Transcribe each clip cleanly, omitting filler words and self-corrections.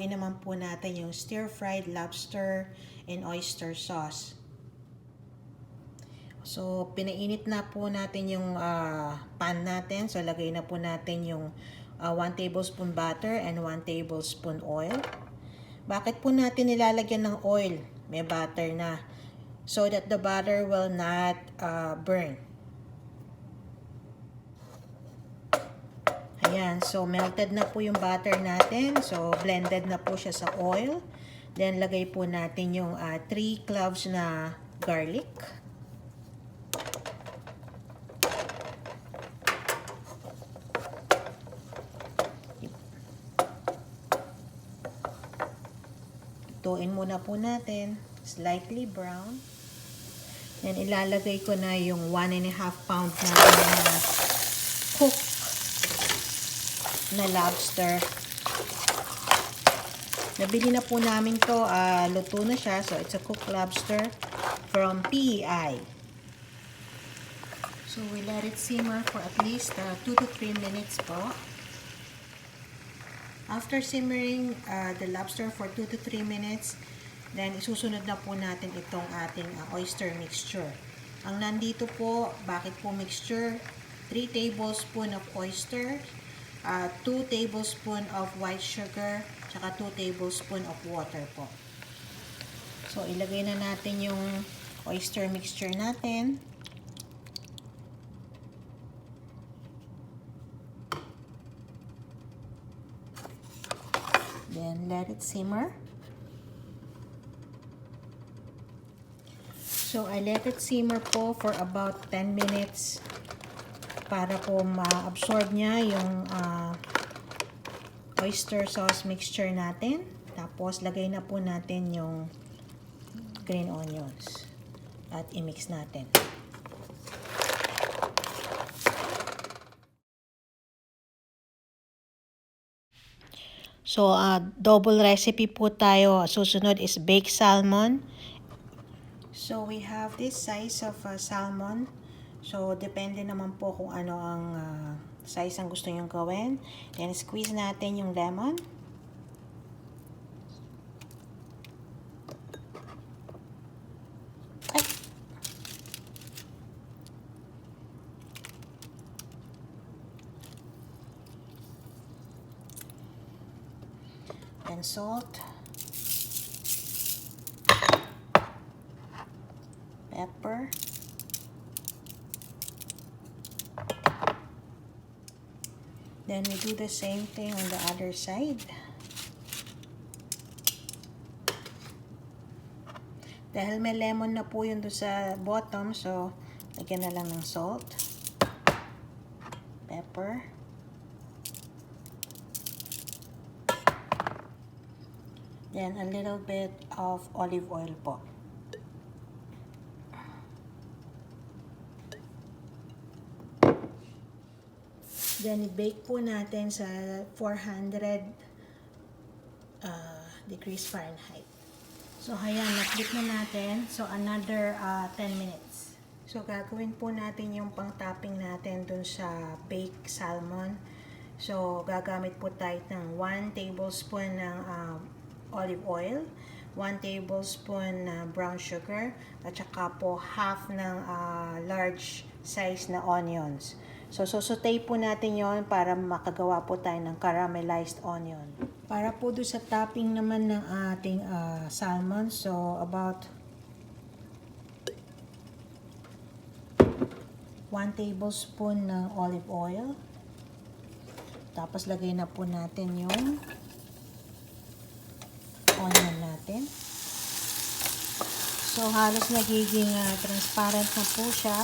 haluin naman po natin yung stir-fried lobster and oyster sauce. So, pinainit na po natin yung pan natin. So, lagay na po natin yung 1 tablespoon butter and 1 tablespoon oil. Bakit po natin nilalagyan ng oil? May butter na. So that the butter will not burn. Ayan, so melted na po yung butter natin. So blended na po siya sa oil. Then lagay po natin yung 3 cloves na garlic. Lutuin muna po natin. Slightly brown. Then ilalagay ko na yung 1.5 pound na cook na lobster. Nabili na po namin to, luto na siya. So it's a cooked lobster from PEI. So we let it simmer for at least 2 to 3 minutes po. After simmering the lobster for 2 to 3 minutes, then isusunod na po natin itong ating oyster mixture. Ang nandito po, bakit po mixture? 3 tablespoon of oyster, 2 tablespoon of white sugar, tsaka 2 tablespoon of water po. So, ilagay na natin yung oyster mixture natin. Then, let it simmer. So, I let it simmer po for about 10 minutes para po ma-absorb niya yung oyster sauce mixture natin. Tapos, lagay na po natin yung green onions at i-mix natin. So, double recipe po tayo. Susunod is baked salmon. So, we have this size of salmon. So, depende naman po kung ano ang size ang gusto nyong gawin. Then, squeeze natin yung lemon. Then, salt. Pepper. Then we do the same thing on the other side. Dahil may lemon na po yun doon sa bottom, so lagyan na lang ng salt, pepper, then a little bit of olive oil po. Then, i-bake po natin sa 400 degrees Fahrenheit. So, ayan, na-flip na natin. So, another 10 minutes. So, gagawin po natin yung pang-topping natin dun sa baked salmon. So, gagamit po tayo ng 1 tablespoon ng olive oil, 1 tablespoon brown sugar, at saka po half ng large size na onions. So, saute po natin yon para makagawa po tayo ng caramelized onion. Para po doon sa topping naman ng ating salmon, so about 1 tablespoon ng olive oil. Tapos, lagay na po natin yung onion natin. So, halos nagiging transparent na po siya.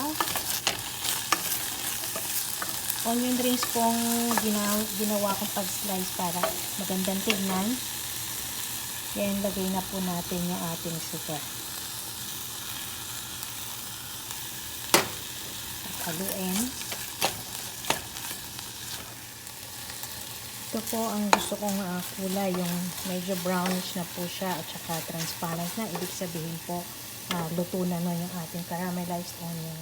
Onion rings pong ginawa kong pag-slice para magandang tignan. Then, lagay na po natin yung ating sugar. At haluin. Ito po ang gusto kong kulay, yung medyo brownish na po siya at saka transparent na. Ibig sabihin po, luto na nun yung ating caramelized onion.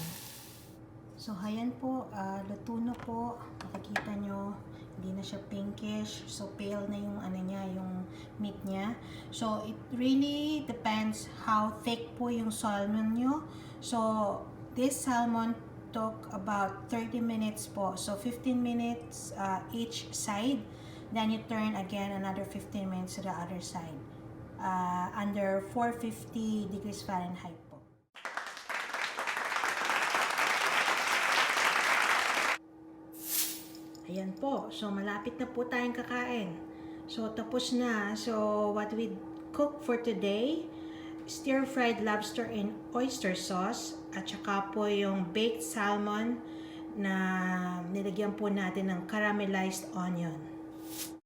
So, ayan po, luto na po. Makikita nyo, Hindi na siya pinkish. So, pale na yung ano niya, yung meat niya. So, it really depends how thick po yung salmon nyo. So, this salmon took about 30 minutes po. So, 15 minutes each side. Then, you turn again another 15 minutes to the other side. Under 450 degrees Fahrenheit po. Ayan po. So, malapit na po tayong kakain. So, tapos na. So, what we cook for today, stir-fried lobster in oyster sauce, at saka po yung baked salmon na nilagyan po natin ng caramelized onion.